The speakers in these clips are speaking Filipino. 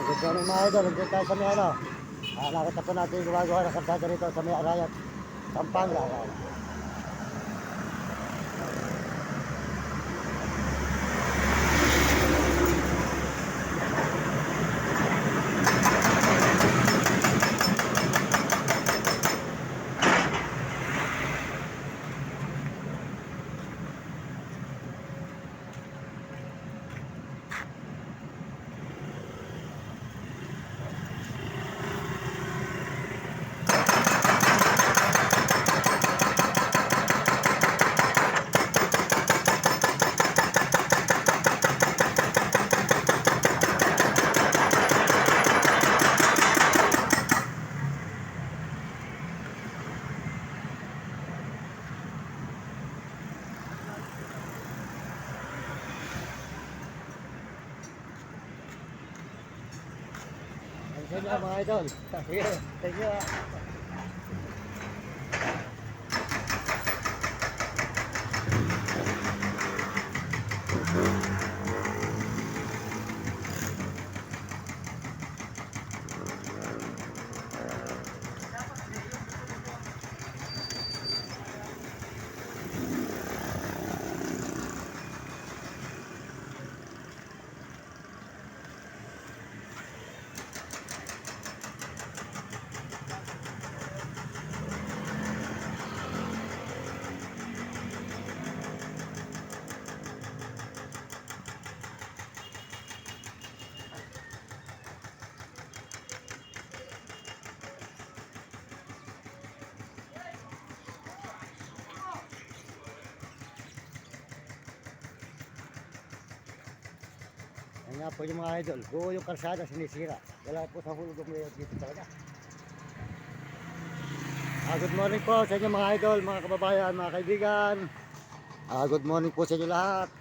Good morning mga idol, nandito tayo sa may ano. Nakita po natin yung gumagawa ng kalsada rito sa may Arayat, Pampanga. Ayan. Thank you mga idol. Thank you. Yan nga po yung mga idol, buo yung kalsada sinisira. Wala po sa hulog ng mayor dito talaga. Good morning po sa inyo mga idol, mga kababayan, mga kaibigan. Good morning po sa inyo lahat.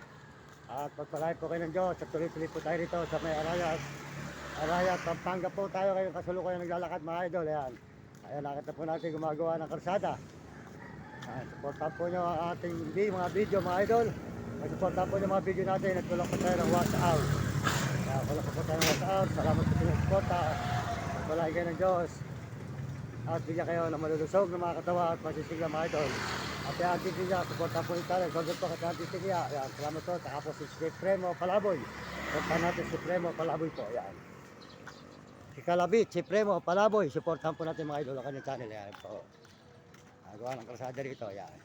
At pagpalain po kayo ng Diyos at tuloy-tuloy po tayo rito sa may Arayat, Pampanga po tayo ngayon kasalukuyan naglalakad mga idol. Ayan, nakita po natin gumagawa ng kalsada. Supportan po nyo ang ating mga video mga idol. Supportan po nyo mga video natin at tulong po tayo ng WhatsApp. Wala po tayo ng WhatsApp. Salamat po sa inyong suporta. Pagpalain kayo ng Diyos. At bigyan kayo ng malulusog ng mga katawa at masisigla mga idol. At yung antitigya, supportan po nyo tayo. Sogod po kasi antitigya. Salamat po. Saka po si Premo Palaboy. Supportan natin si Premo Palaboy po. Ayan. Si Kalabit, si Premo Palaboy. Supportan po natin mga idol ang kanyang channel. Ayan po. Gawa ng kalsada rito. Ayan.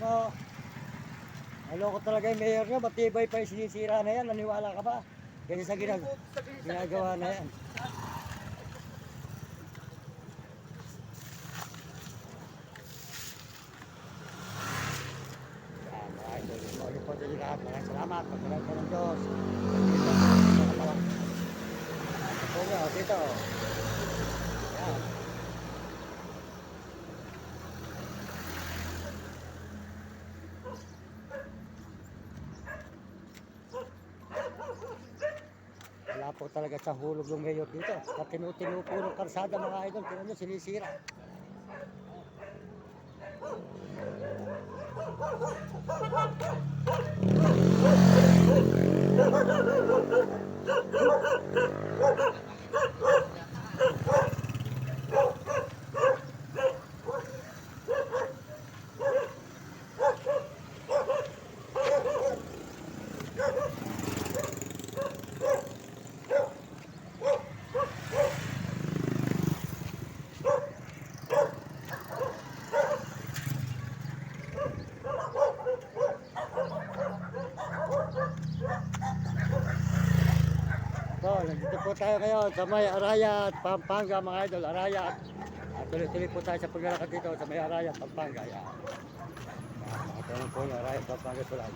mo. Naloko talaga yung mayor nyo, matibay pa yung sinisira na yan, naniwala ka ba? Kasi sa ginagawa na yan. Yan, mga idol, ulit po sa inyo lahat. Maraming salamat, pagkakas po ng Diyos. Dito, dito. Yan. Wala po talaga sa hulog ng mayor dito. Sa tinupurong karsada mga idol, kaya nyo sinisira. So, nandito po tayo ngayon sa may Arayat, Pampanga mga idol, Arayat. At tuloy-tuloy po tayo sa paglalakad dito sa may Arayat, Pampanga. Yan. Nakatulong po yung Arayat, Pampanga tulad.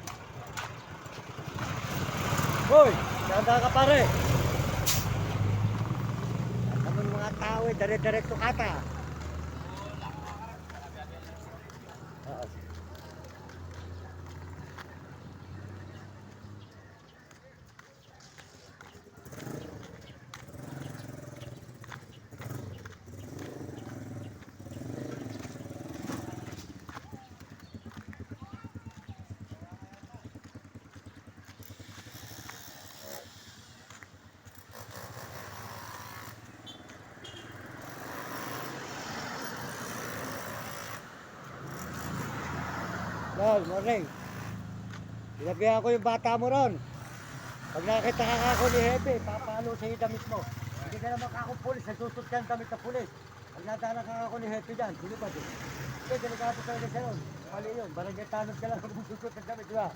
Hoy! Ganda ka pare! At naman mga tao eh, dire-diretso kata. Lol, morning. Sinabihan ko yung bata mo ron. Pag nakita ka ako ni Hepe, papalo sa iyo damit mo. Hindi ka naman kakong pulis, nagsusot ka ng damit na pulis. Pag nadala ka ako ni Hepe dyan, sino ba din? Hindi, delikado talaga sa'yo. Mali yun, barangay tanong ka lang kung susot ng damit, di ba?